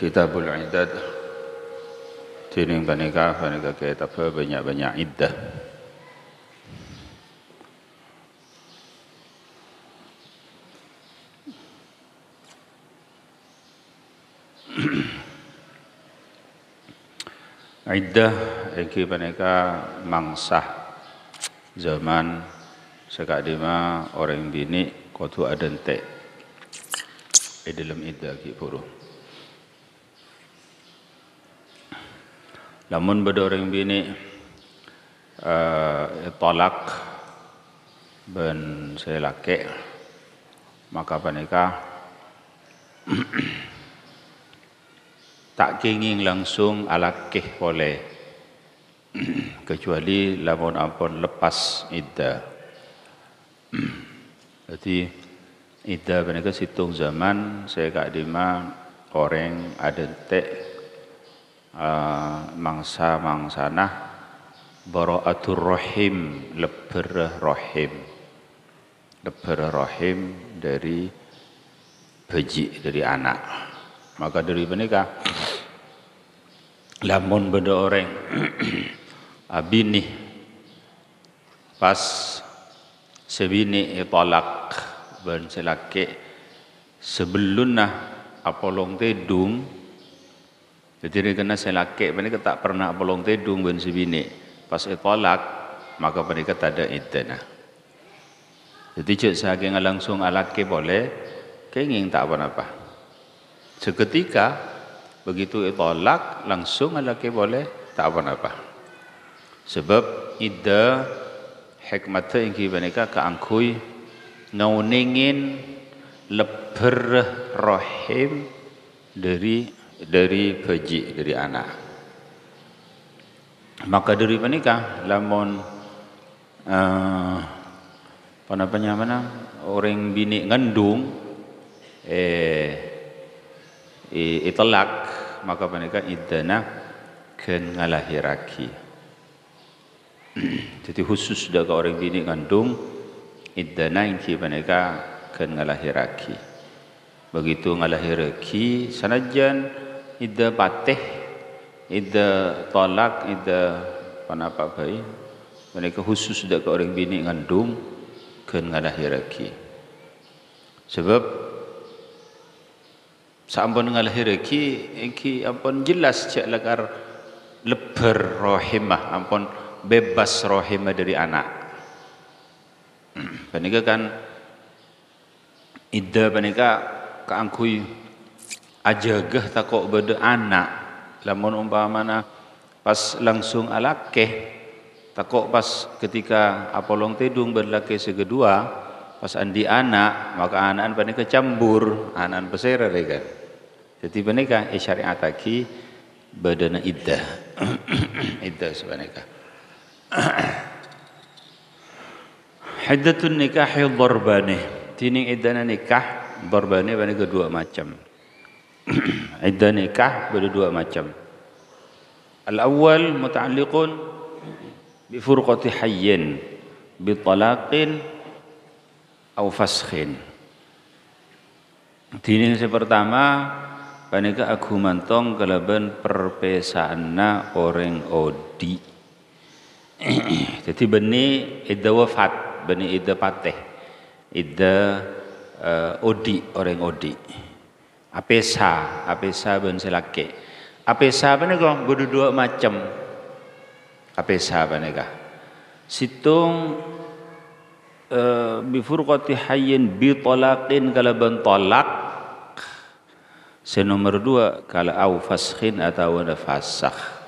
Kitabul Iddad tining panika kitab banyak-banyak iddah. Iddah iki panika mangsah zaman sekadima orang bini kudu ada entek dalam iddah ki puru. Lamun beda orang bini tolak ben selake maka panika tak kenging langsung alakeh boleh kecuali lamun ampun lepas iddah. Jadi iddah panika situng zaman sekadima orang ada entek mangsa-mangsana bara'atur rahim, leber rahim dari beji dari anak. Maka dari menikah lamun beda orang abini pas sebini tolak ben selake sebelumna apolong tedung. Jadi kena selake panika tak pernah apolong tedung ben sebini pas tolak maka panika tak ada iddah. Jadi cek saking langsung alake boleh kenging tak apa-apa. Seketika begitu tolak langsung alake boleh tak apa-apa. Sebab iddah hikmatnya ingki panika kaangkui ngauningin leber rahim dari beji dari anak. Maka dari panika lamun orang bini ngandung itlak maka panika iddana ken ngalahiraki. Jadi khusus dah ke orang bini ngandung iddana ingki panika ken ngalahiraki. Begitu ngalahiraki sanajan iddah patih, iddah tolak, iddah panapa bayi mereka khusus dah ke orang bini ngandung ken ngalahiraki. Sebab sampun ngalahiraki iki ampun jelas cek lakar leber rahimah ampun bebas rahimah dari anak. Panika kan iddah panika kaangkui ajagah takok beda anak lamun umpamana pas langsung alakeh takok pas ketika apolong tedung berlaki segedua pas andi anak maka anak panika cambur anak pesera kan. Jadi panika syariataki badana iddah. Iddah sebanika. Iddatun nikah darbani. Tining iddana nikah darbani panika dua macam. Iddah nikah ada dua macam. Al-awwal muta'alliqun bi furqati hayyin bi talaqin aw faskhin. Tining pertama panika aku mantong kalaban perpesaanna orang odi. Jadi beni iddah wafat, beni iddah patih, iddah odi orang odi. Apesa ben selake. Apesa panika berdua macam. Apesa panika. Situng bifurqati hayyin bi talaqin kalaban talak. Senomor dua kalau au faskhin atau ada fasakh.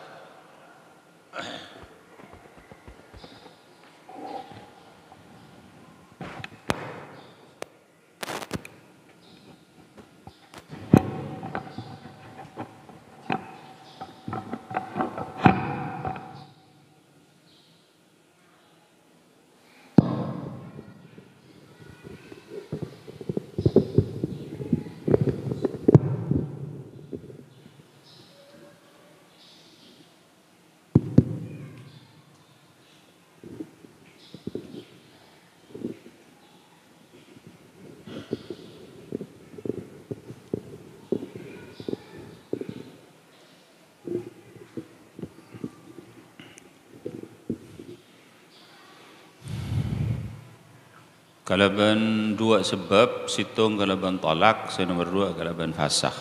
Kalaban dua sebab situng kalaban tolak, saya nomor dua kalaban fasakh.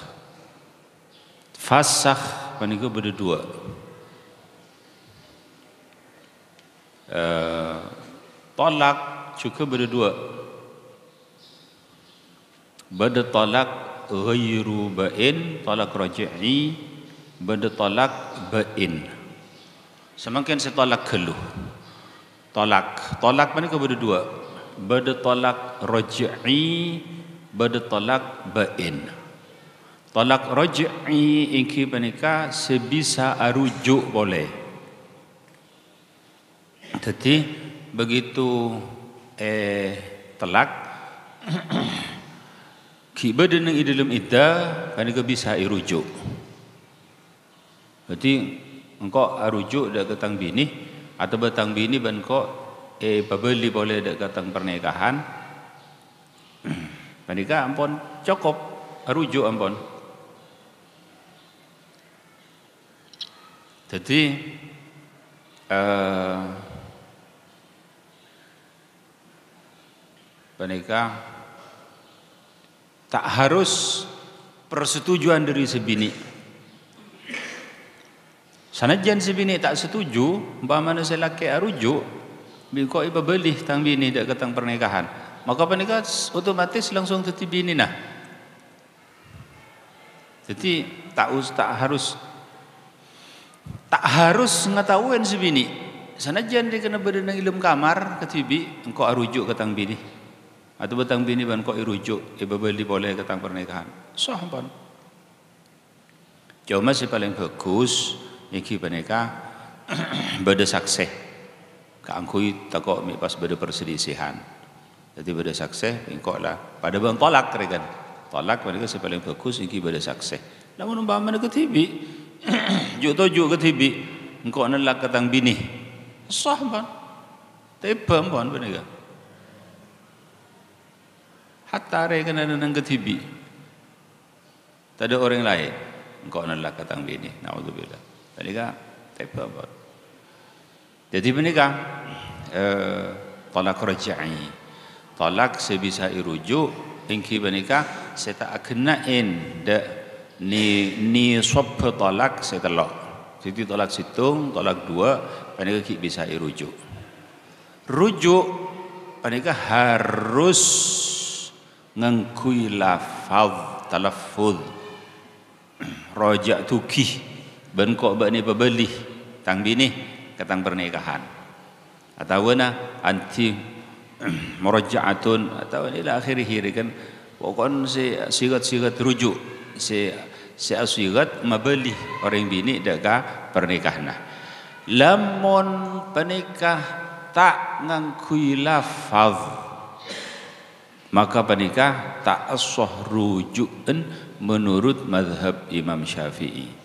Fasakh paniku berdua. Tolak juga berdua. Bada tolak ghairu ba'in, tolak raj'i, bada tolak ba'in. Semakin setolak keluh. Tolak paniku berdua. Bada tolak raj'i, bada tolak ba'in. Tolak raj'i ingki panika sebisa arujuk boleh. Jadi begitu talak ki bada nang dalam iddah panika bisa irujuk. Jadi engkau arujuk dak ketang bini atau batang bini ban kau pabeli boleh dak katang pernikahan panika ampun cukup rujuk ampun. Jadi panika tak harus persetujuan dari sebini. Sanajan sebini tak setuju, umpamana selaki arujuk biko iba beli tang bini dak ketang pernikahan, maka panika otomatis langsung teti bini nah. Jadi tak harus ngetahuan sebini. Sanajan dia kena berada dalam kamar ketibi engkau arujuk ketang bini atau betang bini ban kau irujuk iba beli boleh ketang pernikahan. Sah pun. Cuma si paling bagus iki panika beda saksi. Kaangkui takok mi pas beda perselisihan. Jadi beda saksi engkau lah pada bang tolak rekan. Tolak mereka sepaling bagus iki beda saksi. Namun umpama ketibi juk ketibi engkau nolak ketang bini. Sah pun. Tebam pun benar. Hatta rekan ada nang ketibi. Tak ada orang lain engkau nolak ketang bini. Naudzubillah. Benar tebam pun. Jadi menikah talak raj'i, talak sebisa irujuk ingki menikah saya tak kenain dak ni sab talak saya telak. Jadi talak situng, talak dua, menikah ki bisa irujuk. Rujuk menikah harus ngangkui lafaz talaffuz raja'tu ki ben kok bani pebeli tang bini ketang pernikahan atau anti muraja'atun atau ila akhirih kan pokon si sigat rujuk si asigat mabeli orang bini dak pernikahan. Lamun pernikah tak ngangkui lafaz maka pernikah tak sah rujukan menurut mazhab Imam Syafi'i.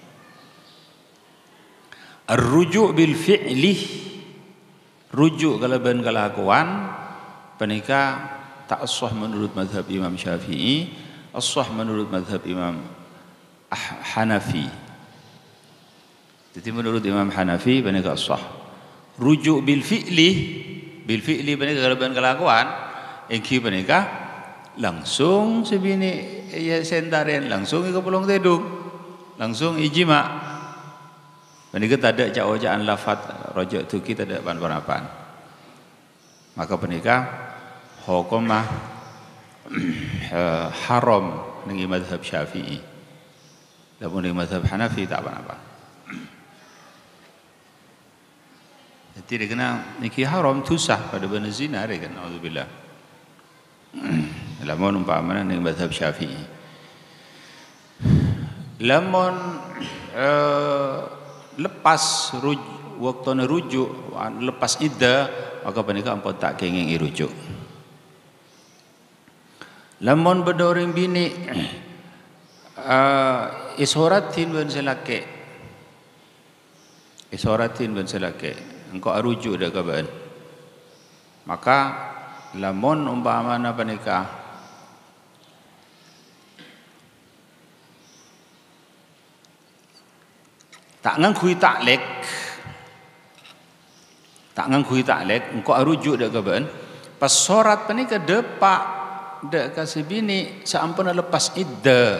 Ar-rujuk bil fi'li, rujuk kalaban kelakuan pernikah tak sah menurut mazhab Imam Syafi'i, sah menurut mazhab Imam Hanafi. Jadi menurut Imam Hanafi pernikah sah. Rujuk bil fi'li pernikah kalaban kelakuan engki pernikah langsung sebini ya sentaren langsung ke pulang tedung langsung ijma. Menikah tak ada cak-caan lafaz rojak tu kita tak apa-apa. Maka pernikah hukumah haram dengan mazhab Syafi'i. Namun dengan mazhab Hanafi tak apa-apa. Jadi dia kena nikah haram tu sah pada benda zina dia kan. Alhamdulillah. Namun umpamanya dengan mazhab Syafi'i. Namun lepas waktu rujuk lepas iddah maka pernikah ampun tak kenging irujuk. Lamun bedoring bini isoratin ben selake engkau arujuk dak kaban maka lamun umpamana pernikah tak ngangkui taklek engkau arujuk dak kaban Pas sorat panika depak dek kasih bini saampuna lepas iddah.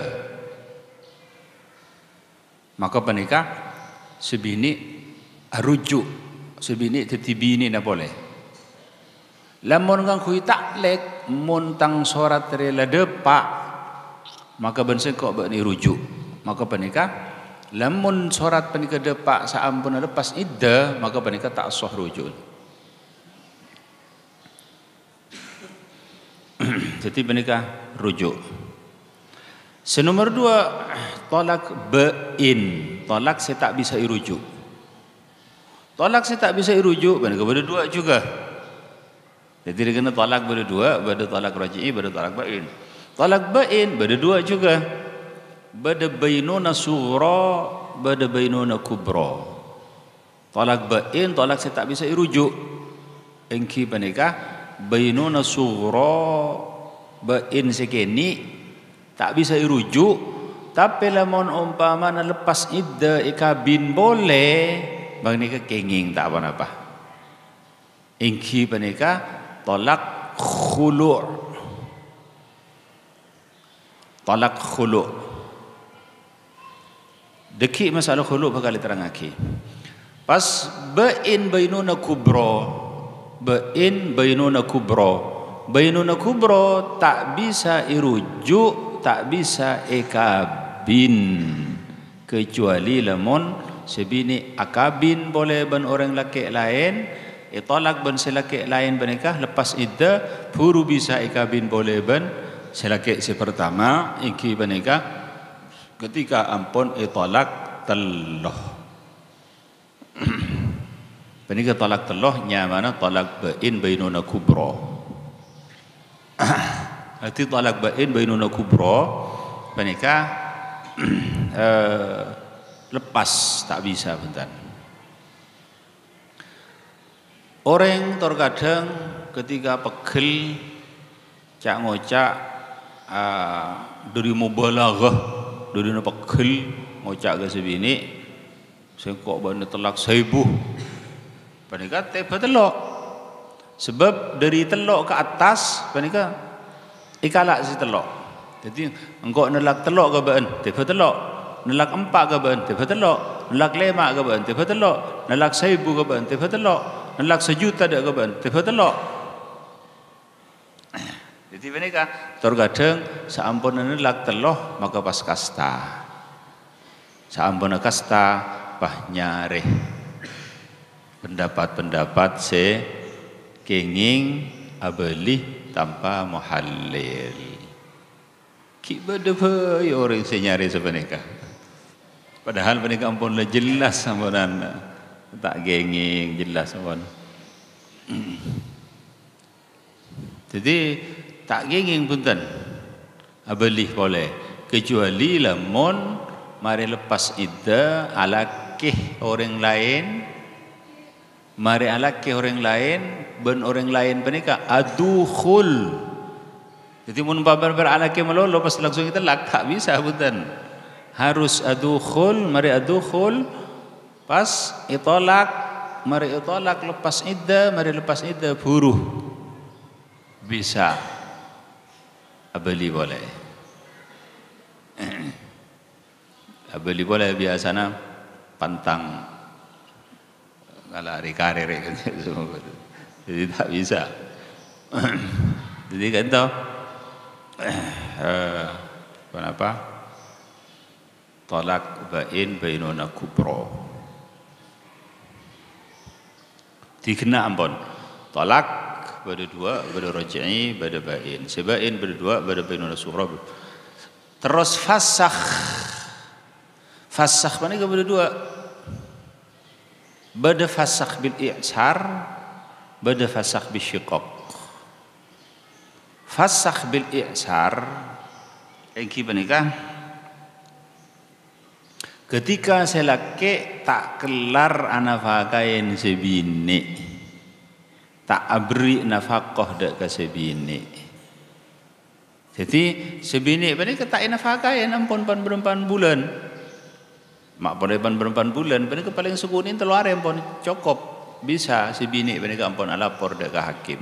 Maka panika sebini rujuk, sebini teti bini na boleh. Lamun kang kui taklek muntang sorat rela depak, maka bensin kok bani rujuk. Maka panika lamun sorat panika depak saampuna lepas iddah, maka panika tak sah rujuk. Jadi panika rujuk. Senomor 2, tolak bain. Tolak saya tak bisa irujuk. Tolak saya tak bisa irujuk, panika berdua juga. Jadi dia kena tolak berdua, pada tolak raj'i, pada tolak bain. Tolak bain berdua juga. Bada bainuna sughra, bada bainuna kubra. Tolak bain, tolak saya tak bisa irujuk. Engki panika bainuna sughra, bain sekeni tak bisa irujuk. Tapi lamun umpamana lepas iddah ikabin boleh, bang nika kenging tak apa-apa. Engki panika tolak khulu'. Tolak khulu'. Deki masalah khulu' bakal diterangake. Pas bain bainuna kubra. Bain bainuna kubra. Bainuna kubra tak bisa irujuk, tak bisa ikabin kecuali lamun sebini akabin boleh ban orang laki lain, tolak ban selaki lain bernikah lepas iddah baru bisa ikabin boleh ban selaki si pertama iki bernikah ketika ampun tolak teloh. Bernikah tolak teloh nyamana tolak bain bainuna kubra. Arti tolak bain bainuna kubra bernikah lepas tak bisa bentar. Orang terkadang ketika pegel cak ngocak dari mubalaghah dari pegel ngocak ke sebini sengkok benda telak 1000 panika teba telok sebab dari telok ke atas panika ikalak si telok. Jadi engkau nelak telok ke baen teba telok, nelak 4 ke baen teba telok, nelak 5 ke baen teba telok, nelak 1000 ke baen teba telok, nelak 1 juta dak ke baen teba telok. Jadi panika terkadang saampun nelak teloh maka pas kasta. Saampun kasta bah nyareh pendapat-pendapat se kenging abelih tanpa muhallil. Ki beda orang se nyari sebenarnya. Padahal panika ampun lah jelas sampean tak kenging jelas ampun. Jadi tak kenging punten abelih boleh kecuali lamun mari lepas iddah alakih orang lain. Mari alaki orang lain, ben orang lain panika adukhul. Jadi mun babar alaki melolo pas langsung kita lak tak bisa punten. Harus adukhul, mari adukhul pas itolak, mari itolak lepas iddah, mari lepas iddah buruh. Bisa abeli boleh. Abeli boleh biasanya pantang kalau hari-hari jadi tak bisa. Jadi kan tahu kenapa tolak bain bainuna kubra dikena ampun tolak berdua pada raj'i pada bain sebain berdua pada bainuna sughra terus fasakh mana ke berdua bada fasakh bil i'sar bada fasakh bil syiqaq. Fasakh bil i'sar iki panika ketika selake tak kelar anafakain sebini tak abri nafkah dak ke sebini. Jadi sebini panika tak nafakain ampun pan bulan. Mak ponepan berempat bulan, panika paling sukunin telu are ampun cukup bisa si bini panika ampun lapor dak ka hakim.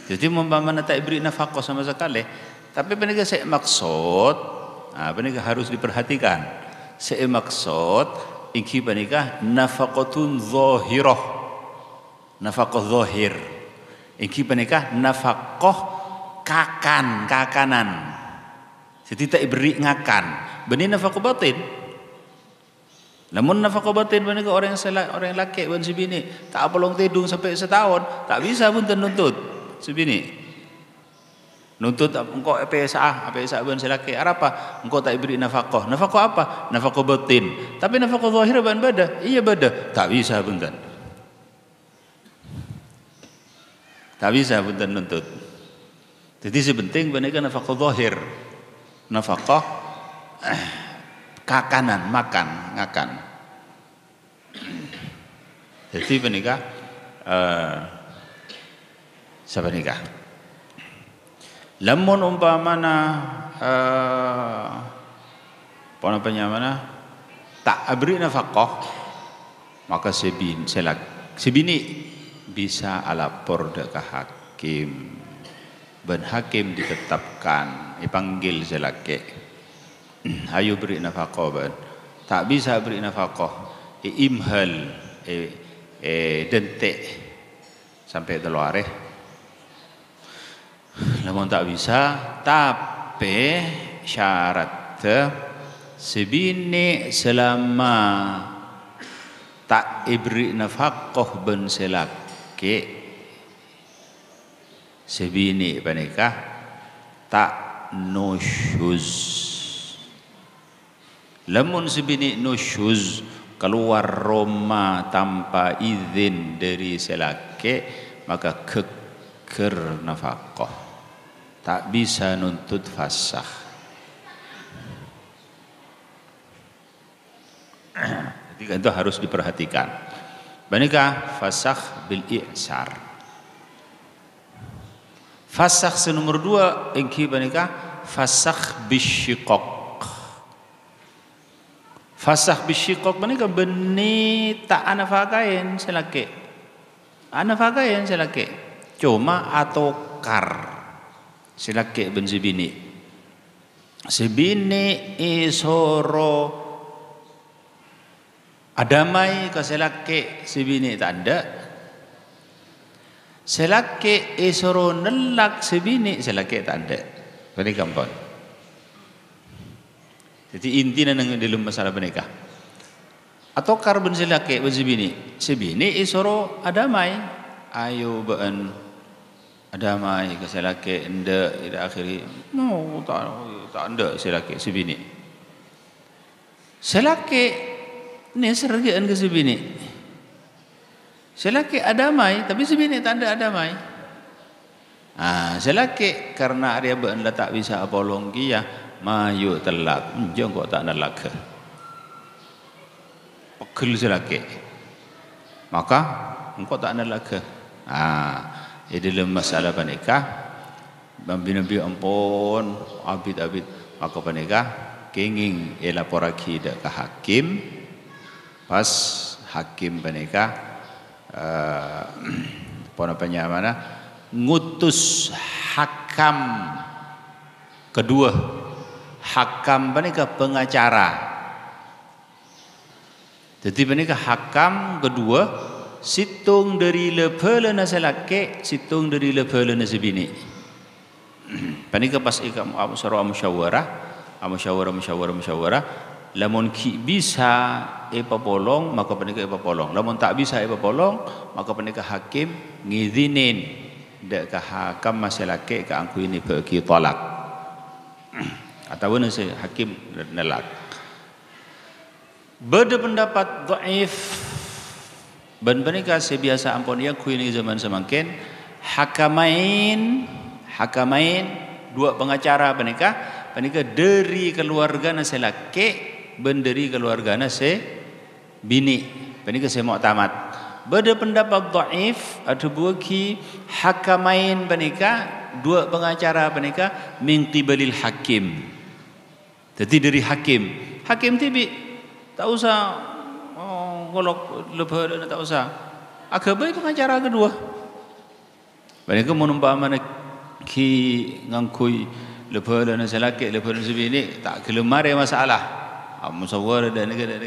Jadi umpamanya tak beri nafkah sama sekali, tapi penega saya maksud, penega harus diperhatikan. Saya maksud, iki penega nafaqatun zahirah, nafkah zahir. Iki penega nafkah kakanan. Jadi tak beri ngakan. Benih nafkah batin. Namun nafkah batin penega orang yang laki ban sebini tak apalong tidung sampai setahun, tak bisa pun nuntut sebini. Nuntut engkau PSA ban selaki apa? Engkau tak beri nafkah. Nafkah apa? Nafkah batin. Tapi nafkah zahir ban bada. Iya bada. Tak bisa punten. Tak bisa punten nuntut. Jadi sepenting penega nafkah zahir. Nafkah kakanan, makan, ngakan. Jadi penega siapa nikah? Lamun umpamana apa namanya tak beri nafkah, maka sebini bisa lapor dekat hakim. Ben hakim ditetapkan, dipanggil selaki. Ayo beri nafkah ben. Tak bisa beri nafkah, imhal, dentek sampai teluare. Namun tak bisa, tapi syarat sebini selama tak ibri nafkah ben selaki, sebini panikah tak nusyuz. Lamun sebini nusyuz keluar Roma tanpa izin dari selaki, maka keker nafkah, tak bisa nuntut fasakh. Jadi itu harus diperhatikan. Banikah fasakh bil i'sar. Fasakh nomor 2 engki banikah fasakh bisyiqaq. Fasakh bisyiqaq banikah beni tak anafakain selaki. Anafakain selaki. Cuma atokar selaki ben sebini. Sebini isoro adamai ke selaki sebini tak ada. Selaki isoro nelak sebini selaki tak ada. Ini gampang. Jadi intinya dalam masalah menikah. Atau karbon selaki ben sebini isoro adamai. Ayo ben adamai ke selaki enda ila akhiri. No tak ada selaki sebini. Selaki ni sergaan ke sebini. Selaki adamai tapi sebini tak ada adamai. Selaki karena dia berendah tak bisa apolong dia mayu telak. Jangan kok tak nalak. Pekil selaki. Maka engkau tak nalak. Dalam masalah panikah Nabi ampun abid maka panikah kenging elaporaki ke hakim. Pas hakim panikah mana ngutus hakam kedua, hakam panikah pengacara. Jadi panikah hakam kedua situng dari lepelana selaki, situng dari lepelana sebini. Panikah pas ikam musyawarah lamun ki bisa epapolong maka panikah epapolong. Lamun tak bisa epapolong maka panikah hakim ngizinin dak ka hakam masyarakat ka angku ini bagi talak. Atau si hakim nolak. Beda pendapat dhaif ban panikah sebiasa ampun ya ku ini zaman semakin hakamain dua pengacara panikah dari keluarga selaki benderi keluarga se bini panikah se mu'tamad. Beda pendapat dhaif ada buki hakamain panikah dua pengacara panikah min qibalil hakim. Jadi dari hakim tibi tak usah golok lebih tak usah. Agak baik pengacara kedua. Mereka menumpak mana ki ngangkui lepas dan selaki lepas dan sebini tak kelemar masalah. Musawwar dan negara.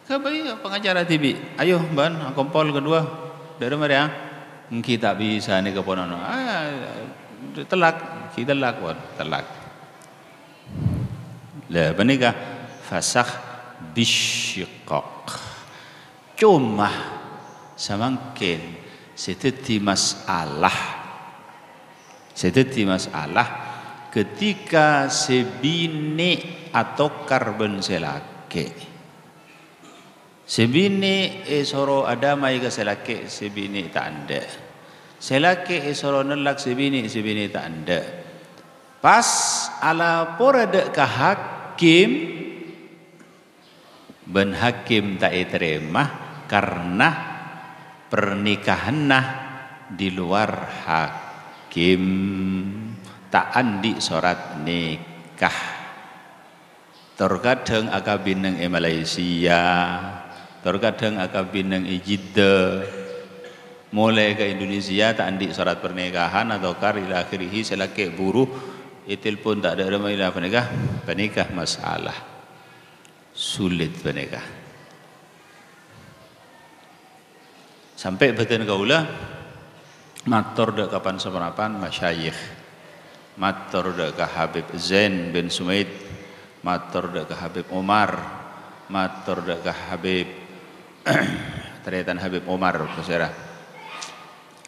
Kabai pengacara TV. Ayo ban kompol kedua. Dari mana? Kita tak bisa ni keponono. Telak, kita telak wan, telak. Lah benika fasakh bisyiqaq. Cuma semakin seteti masalah ketika sebini atau karbon selake. Sebini soro ada mai ke selake, sebini tak ada. Selake soro nelak sebini tak ada. Pas ala porada ke hakim, ben hakim tak terima karena pernikahan di luar hakim, tak andi surat nikah. Terkadang akabin nang Malaysia, terkadang akabin nang Jeddah, mulai ke Indonesia tak andi surat pernikahan atau ila akhirih selake buruh itil pun tak ada ramailah penikah masalah sulit penikah sampai beten kaula matur dak kapan seperapan masyayikh, matur dak ka Habib Zain bin Sumaid, matur dak ka Habib Umar, matur dak ka Habib teriatan Habib Umar pesera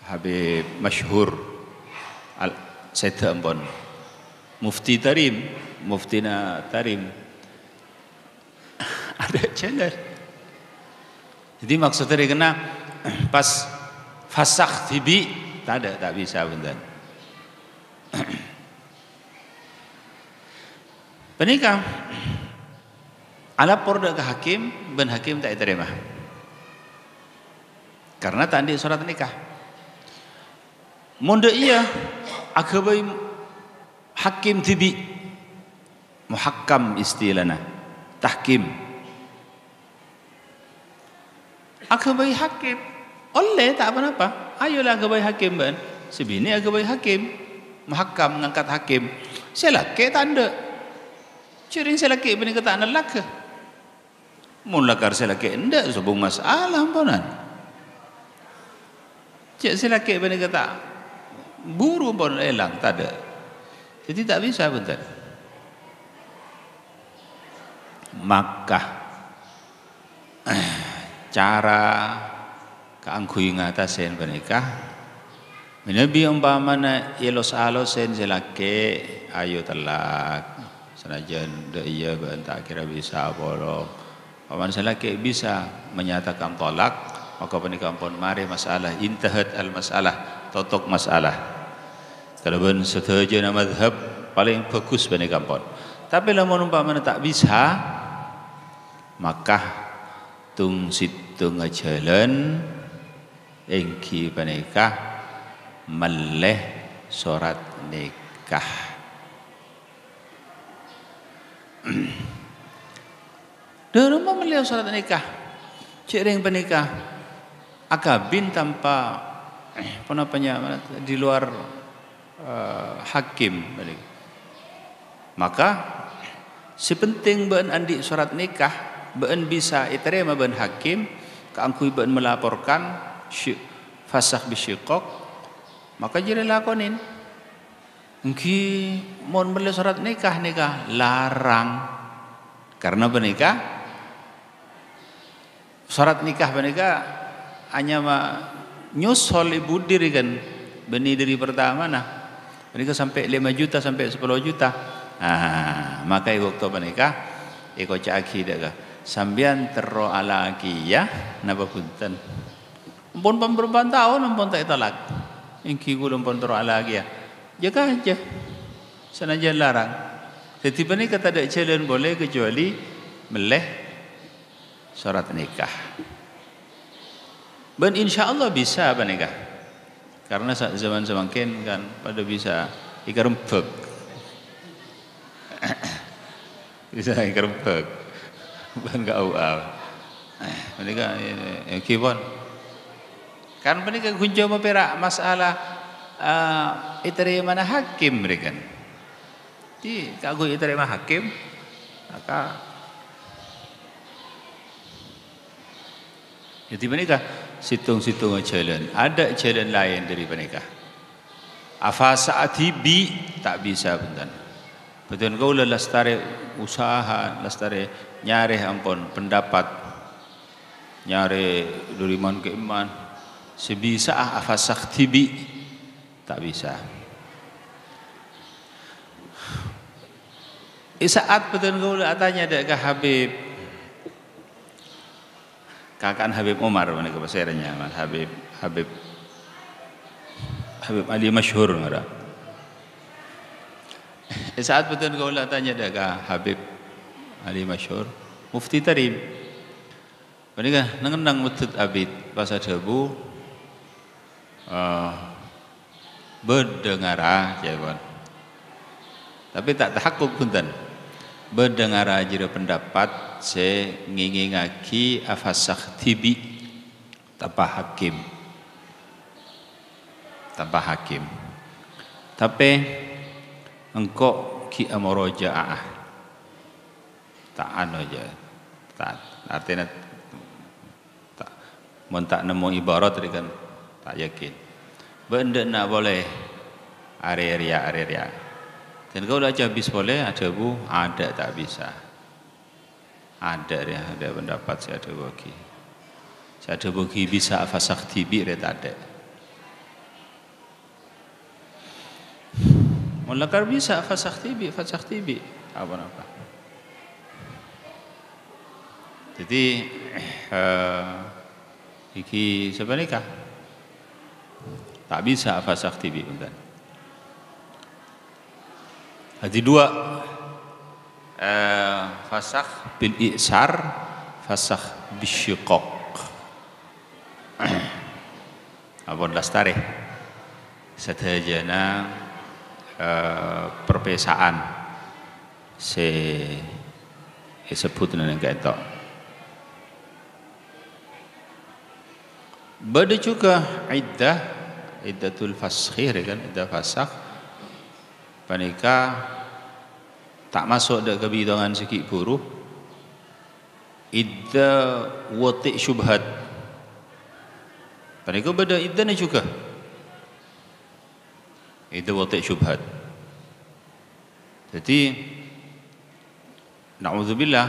Habib masyhur al Said Ampon Mufti Tarim, Muftina Tarim ada channel. Jadi maksudnya kena pas fasakh tibi tak ada, tak bisa benar. Penikah alapor ke hakim, ben hakim tak terima karena tak ada surat nikah. Munda iya akabai hakim tibi muhakkam istilahna tahkim akabai hakim oleh tak apa-apa. Ayolah akabai hakim ben sebini akabai hakim muhakkam ngangkat hakim selake tanda ciring selake bini kata anak ke mun lakar selake ndak sebung masalah ampunan cik selake bini kata buru pun elang tak ada. Jadi tak bisa bentar. Maka cara keangkui ngatasen penikah menabi umpamana yelos alosen selake ayo telak senajan dak iya ben tak kira bisa bolong. Paman selake bisa menyatakan tolak maka penikah pun mari masalah intahat al masalah totok masalah. Kalau ben setuju nama madhab paling bagus bani kampung. Tapi lamun umpamana tak bisa, maka tung situng jalan engki panikah meleh surat nikah. Dalam meleh surat nikah, cering panikah akabin tanpa penapanya di luar hakim balik. Maka sepenting ben andi surat nikah ben bisa iterima ben hakim keangkui ben melaporkan fasakh bisyiqaq maka jadi lakonin engki mon beli surat nikah larang karena menikah surat nikah menikah hanya nyusul ibu diri kan beni dari pertama mereka sampai 5 juta sampai 10 juta. Maka waktu menikah iko caki dah sambian terro alaki ya napa punten. Ampun berapa tahun ampun tak talak. Ingki gulung pun terro alaki ya. Jaga aja. Senajan larang. Setiap ni kata tak jalan boleh kecuali meleh surat nikah. Ben insya-Allah bisa menikah. Karena zaman semakin kan pada bisa ikarempek. Bisa ikarempek. Bukan gak awal. Mereka kibon. Kan mereka kunjung memperak masalah iterima hakim mereka. Di kagu iterima hakim maka jadi mereka situng-situng jalan. Ada jalan lain dari mereka. Afasa atibi tak bisa bentan. Betul kau lestari usaha, lestari nyari ampun pendapat, nyari dari iman ke iman. Sebisa afasa atibi tak bisa. Saat betul kau tanya dek ke Habib. Kakak Habib Umar mana ke pasirnya, Mas Habib Ali masyhur ngara. Saat betul kau tanya dah ke Habib Ali masyhur, Mufti Tarim. Mereka nengenang betul abid pas debu berdengar aja, tapi tak tahakuk punten. Berdengar aja pendapat se ngingingaki afasakh tibi tanpa hakim tapi engkau ki amrojaah tak anu aja tak artinya tak mun tak nemu ibarat kan tak yakin benda nak boleh area dan kau dah habis boleh ada bu ada tak bisa ada pendapat saya ada bagi bisa afasakh tibi tak ada mulakar bisa afasakh tibi apa jadi iki sebenarnya tak bisa afasakh tibi kan. Ada dua fasakh bil i'sar, fasakh bisyiqaq. Abon lastari sadayana perpesaan sebut nang ketok. Bada juga iddatul faskhir kan, iddah fasakh panika tak masuk dak kebidangan sikit buruh idda wati syubhat panika beda iddana juga idda wati syubhat jadi na'udzubillah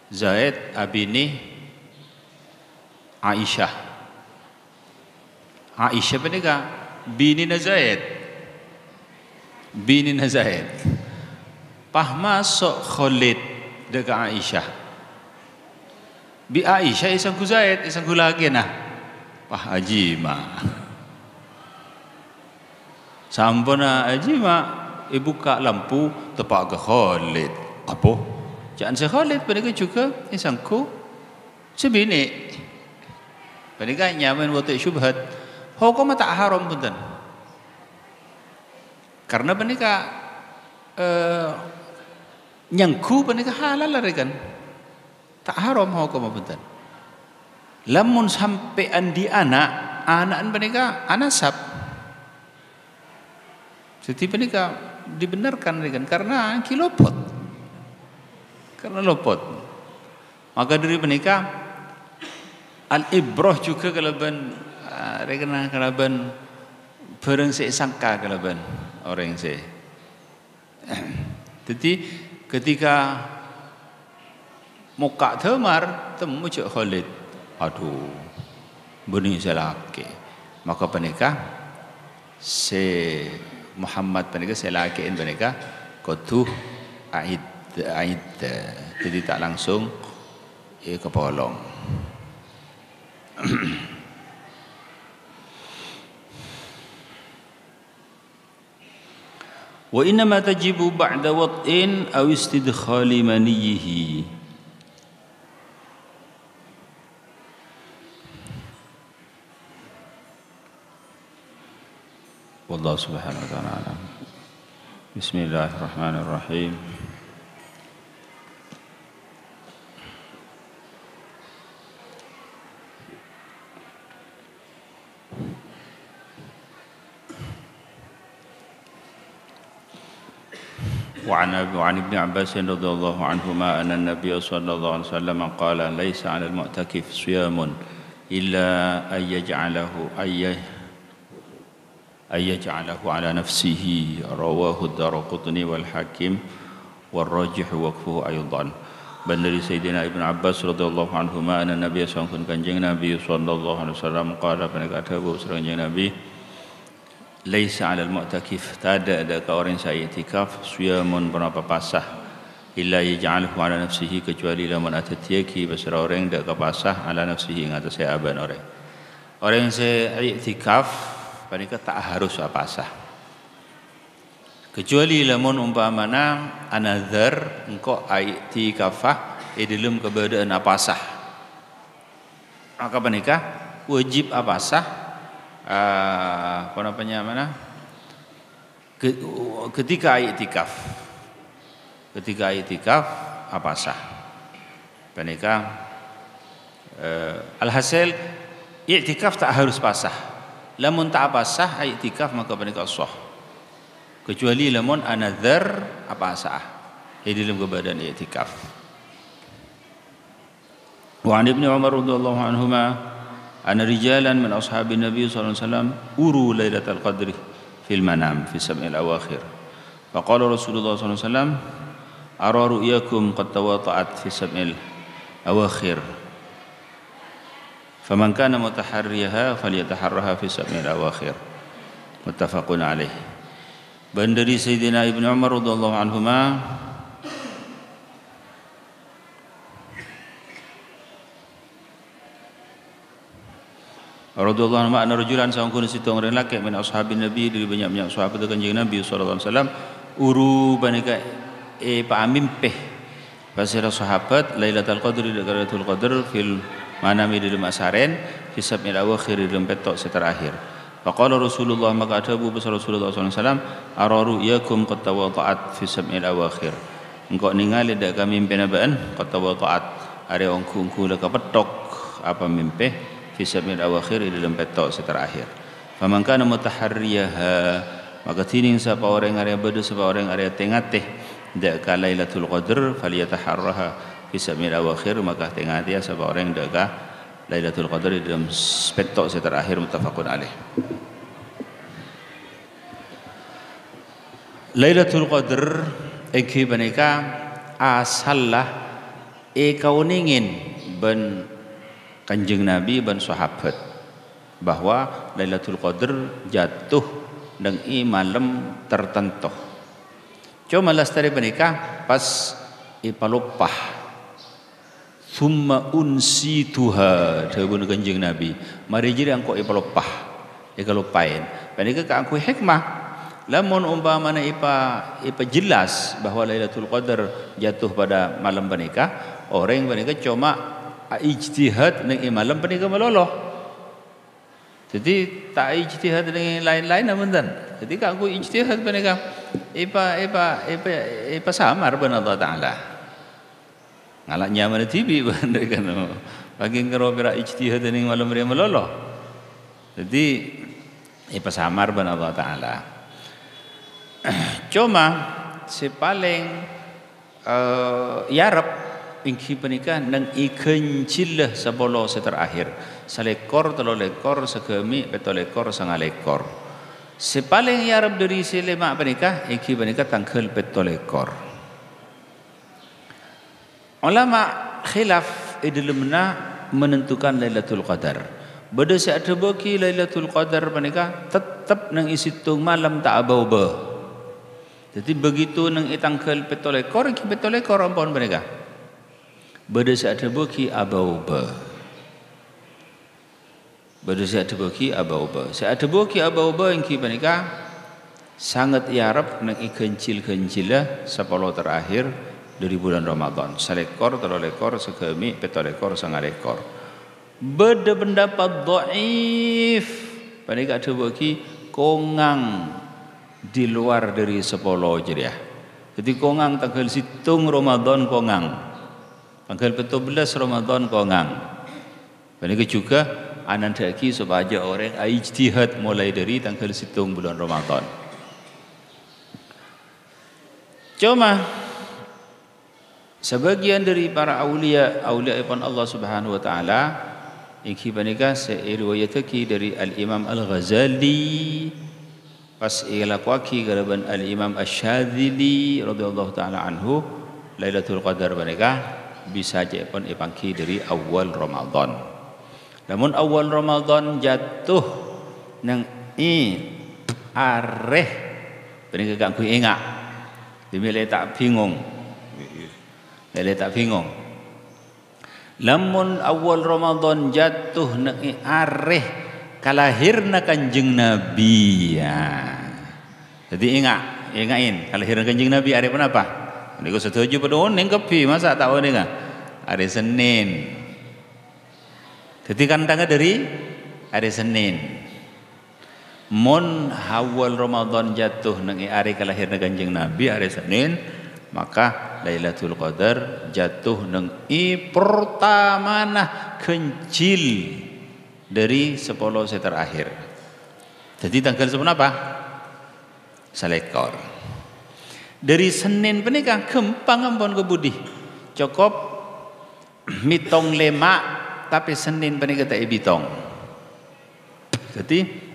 Zaid abini Aisyah panika bini Zaid pah masuk Khalid dekat Aisyah bi Aisyah isang ku Zaid isang ku lagi nah pah ajima sampuna ajima ibu buka lampu tepak ke Khalid apa jangan saya Khalid mereka juga isang ku sebini mereka nyaman wati syubhat hukum tak haram punten karena mereka nyangku mereka halal lah kan tak haram hukum punten lamun sampai andi anak mereka anasab jadi mereka dibenarkan kan karena kilopot maka dari mereka al-ibrah juga kalaban rekena kalaban bareng sangka kalaban orang se. Jadi ketika muka temar temu cik Khalid, aduh benih selaki, maka penikah se Muhammad penikah selakiin penikah kotuh aid, jadi tak langsung kepolong. Wa innama tajibu ba'da wat'in aw istidkhali maniyhi. Wallahu subhanahu wa ta'ala alam. Bismillahirrahmanirrahim. وعن ابن عباس رضي الله عنهما أن النبي صلى الله عليه وسلم قال ليس على المعتكف صيام إلا أن يجعله على نفسه رواه الدارقطني والحاكم والراجح وقفه أيضا. Dan dari Sayyidina Ibn Abbas radhiyallahu anhuma anna Nabi sallallahu kanjeng Nabi sallallahu alaihi wasallam qala penekata bu kanjeng Nabi laisa 'alal mu'takif tada ada ka orang yang i'tikaf siyamun berapa pasah illa yaj'alhu 'ala nafsihi kecuali lamun atatiyaki basara orang dak ka pasah 'ala nafsihi ngatas aban orang yang saya i'tikaf panika tak harus pasah kecuali lamun umpamana anadzar engkau i'tikafah dalam keberadaan apasah maka panika wajib apasah apa namanya mana ketika i'tikaf apasah panika alhasil i'tikaf tak harus pasah lamun tak apasah i'tikaf maka panika sah kecuali lamun anadzar apasah dalam keberadaan i'tikaf. Wa an Ibnu Umar radhiyallahu anhuma anna rijalan min ashabin Nabi sallallahu alaihi wasallam uru lailatul qadri fil manam fi sab'il awakhir. Faqala Rasulullah sallallahu alaihi wasallam ara ru'yakum qad tawata'at fi sab'il awakhir. Faman kana mutaharriha falyataharraha fi sab'il awakhir. Muttafaqun alaih. Dan dari Sayyidina Ibnu Umar radhiyallahu anhuma radhiyallahu anhu anna rajulan sangkun sitong orang laki min ashabin Nabi dari banyak-banyak sahabat kanjeng Nabi sallallahu alaihi wasallam uru banika paamimpeh pasira sahabat Lailatul Qadri Lailatul Qadr fil manami di dalam asaren fi sab'il awakhir di dalam petok seterakhir. Faqala Rasulullah maka ada Abu Bakar Rasulullah sallallahu alaihi wasallam araru yakum qad tawada'at fi sab'il awakhir. Engkau ningali dak kami mimpi nabaan qad tawada'at are ongku laka petok apa mimpi fi sab'il awakhir di dalam petok seterakhir. Faman kana mutaharriyaha maka tining siapa orang area beda siapa orang area tengateh dak ka Lailatul Qadr falyataharraha fi sab'il awakhir maka tengateh siapa orang dak ka Lailatul Qadr di dalam petok seterakhir muttafaqun alaih. Lailatul Qadr iki banika asallah kauningin ben Kanjeng Nabi dan sahabat bahwa Lailatul Qadr jatuh dan malam tertentu. Cuma lastari menikah pas ipalupah summa unsituha dawuh Kanjeng Nabi mari jadi angko ipalupah ikalupain panika ka angko hikmah lamun umpamana ipa jelas bahwa Lailatul Qadr jatuh pada malam menikah orang menikah cuma ijtihad nang malam panika meloloh. Jadi tak ijtihad dengan lain-lain amunten. Jadi aku ijtihad panika ipa samar ben Allah taala. Ngalak nyaman tibi ben kan. Bagi ngero pira ijtihad ning malam dia meloloh. Jadi ipa samar ben Allah taala. Cuma si paling yarab ingki penikah nang ikencilah sebolo seterakhir salekor telolekor sekemi petolekor sangalekor sepaling yarab dari selema penikah ingki penikah tangkel petolekor ulama khilaf dalamna menentukan Lailatul Qadar beda saat boki Lailatul Qadar penikah tetap nang isitung malam tak abau-abau jadi begitu nang itangkel petolekor ingki petolekor ampun penikah beda saat boki abauba beda saat boki abauba saat boki abauba yang kibanika sangat yarab nang ikencil-kencilah 10 terakhir dari bulan Ramadan salekor telolekor sekemi petolekor sangalekor beda pendapat dhaif panika ada boki kongang di luar dari 10 jeriah jadi kongang tanggal situng Ramadan kongang tanggal 14 Ramadan kongang. Panika juga anandaki supaya orang ijtihad mulai dari tanggal 7 bulan Ramadan. Cuma sebagian dari para aulia ibn Allah Subhanahu wa taala iki panika riwayatake dari Al-Imam Al-Ghazali pas ilakwaki garaban Al-Imam Asy-Syadzili radhiyallahu taala anhu Lailatul Qadar panika bisa je pun ipangki dari awal Ramadan. Namun awal Ramadan jatuh nang areh panika gak ku ingat. Dimilih tak bingung. Lele tak bingung. Lamun awal Ramadan jatuh nang areh kalahirna Kanjeng Nabi ya. Jadi ingatin kalahirna Kanjeng Nabi hari apa? Niku setuju pada ning kepi masa tak tahu nih hari Senin. Jadi kandangnya dari hari Senin. Mun awal Ramadan jatuh nang hari kalahirna Kanjeng Nabi hari Senin, maka Lailatul Qadar jatuh nang pertamana kencil dari 10 terakhir. Jadi tanggal seberapa? Selekor. Dari Senin penikah gempang ampun kebudi. Cukup mitong lemak tapi Senin penikah tak bitong. Jadi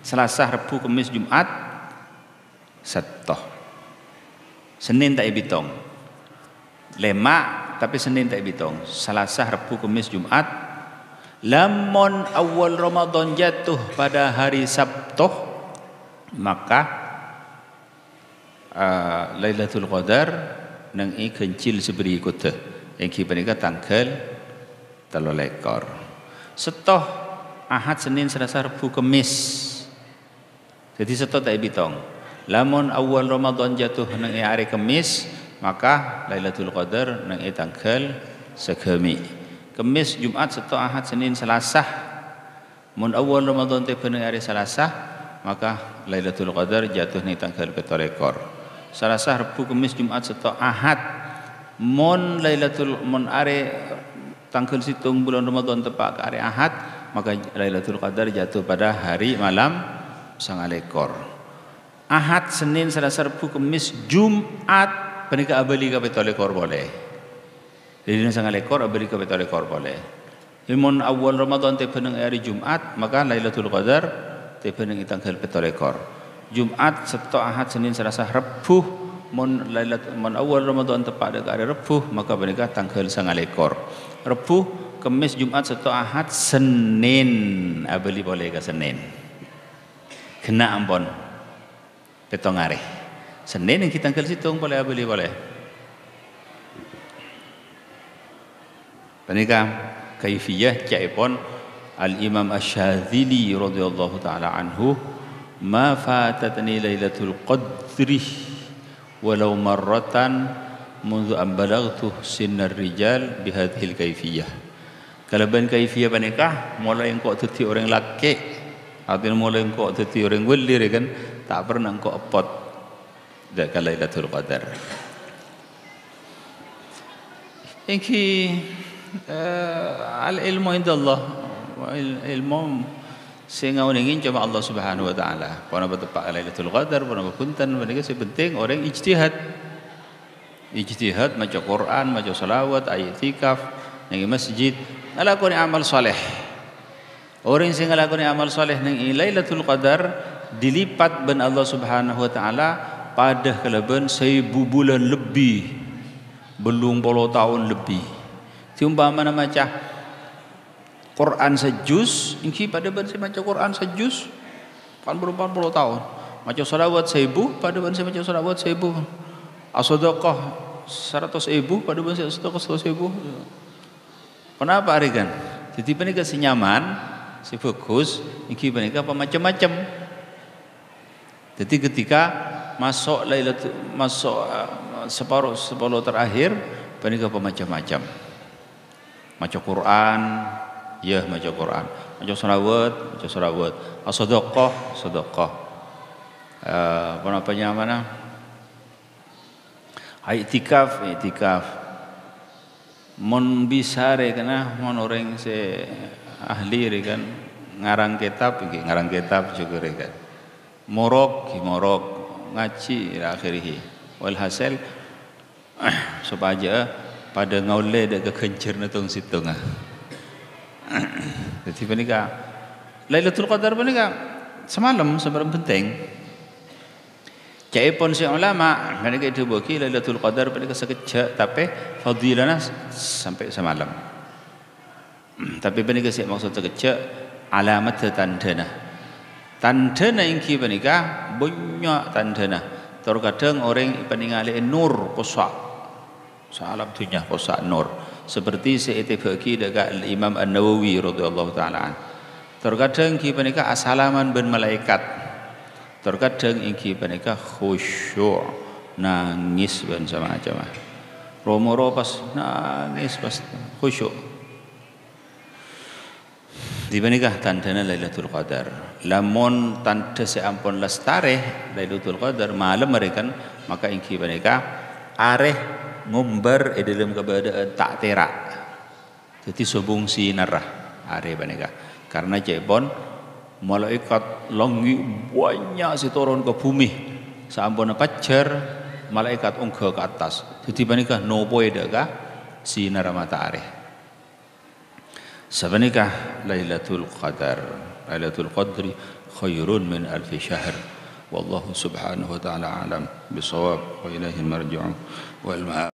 Selasa, Rabu, Kamis, Jumat setoh. Senin tak bitong. Lemak tapi Senin tak bitong. Selasa, Rabu, Kamis, Jumat. Lamun awal Ramadan jatuh pada hari Sabtu, maka Lailatul Qadar nang kencil seberi ikut yang kita tanggal 13. Setoh Ahad, Senin, Selasa, Rabu, Kamis. Jadi setoh tak bitong. Lamun awal Ramadan jatuh nang hari Kamis, maka Lailatul Qadar nang tanggal segemi. Kamis, Jumat, Sabtu, Ahad, Senin, Selasa. Mun awal Ramadan tiba nang hari Selasa, maka Lailatul Qadar jatuh nang tanggal 14. Selasa, Rabu, Kamis, Jumat, Sabtu, Ahad. Mun are tanggal situng bulan Ramadan tepat ke hari Ahad, maka Lailatul Qadar jatuh pada hari malam 9. Ahad, Senin, Selasa, Rabu, Kamis, Jumat penika abali ka 17 boleh. Jadi nang 9 abali ka 17 boleh. Mun awal Ramadan tiba nang hari Jumat, maka Lailatul Qadar tiba nang tanggal 17. Jumat, Sabtu, Ahad, Senin, Selasa, Rabu. Mun awal Ramadan tepat dekat hari Rabu, maka menikah tanggal 9. Rabu, Kamis, Jumat, Sabtu, Ahad, Senin abeli boleh ke Senin. Kena ampun. Petong hari. Senin yang kita tanggal situng boleh abeli boleh. Menikah kaifiyah caipon Al-Imam Asy-Syadzili radhiyallahu taala anhu, ma fatatni Lailatul Qadri walau marratan mundu an balaghtu sinnar rijal bihadhil kaifiyah. Kalau ben kaifiyah panikah mulai engkau teti orang laki atau mulai engkau teti orang welir kan tak pernah engkau apot dak Lailatul Qadar. Iki al ilmu indallah wa ilmu sehingga ingin coba Allah Subhanahu wa taala. Pada tepat Lailatul Qadar, pada punten mereka penting orang ijtihad. Ijtihad maca Quran, maca selawat, ayat tikaf nang masjid, ngalakoni amal soleh. Orang sing ngalakoni amal soleh nang Lailatul Qadar dilipat ben Allah Subhanahu wa taala pada kelebihan 1000 bulan lebih. Belum 10 tahun lebih. Tiumpama maca Quran sejuz, ingki pada bansi maca Quran sejuz 40 tahun. Maca selawat 1000 pada bansi maca selawat 1000. As-sadaqah 100.000 pada bansi sedekah 100.000. Kenapa arikan? Jadi panika senyaman, si fokus, ingki panika apa macam-macam. Jadi ketika masuk separuh 10 terakhir, panika apa macam-macam. Maca Quran, ya maca Quran, maca selawat, as-sadaqah, sedekah. Apa namanya? Iktikaf. Mun bisa re kana mun orang se ahli re kan ngarang kitab juga re kan. Morok ngaji ila akhirih. walhasil supaya pada ngaule dak kekencer na tong situng ah. Jadi panika Lailatul Qadar panika semalam seberapa penting. Cai pun si ulama panika itu bagi Lailatul Qadar panika sekejap tapi fadilana sampai semalam. Tapi panika si maksud sekejap alamat tandana. Tandana ingki panika banyak tandana. Terkadang orang peninggali nur posak. Salam dunia posak nur. Seperti seitibaki dekat Imam An-Nawawi radhiyallahu taala. Terkadang ki panika asalaman ben malaikat. Terkadang iki panika khusyuk, nangis ben sama aja mah. Romoro pas nangis pas khusyuk. Di panika tandana Lailatul Qadar. Lamun tanda seampun lestare Lailatul Qadar malam mereka maka iki panika areh ngumbar dalam keadaan tak terak. Jadi sobung sinarah are panika. Karena jebon malaikat langi banyak si turun ke bumi. Sampun pajar malaikat unggah ke atas. Jadi panika nopo edaka sinar matahari. Sabanika Lailatul Qadar. Lailatul Qadri khairun min alfi syahr. Wallahu subhanahu wa ta'ala alam bisawab wa ilaihi marji'u wal ma'ab.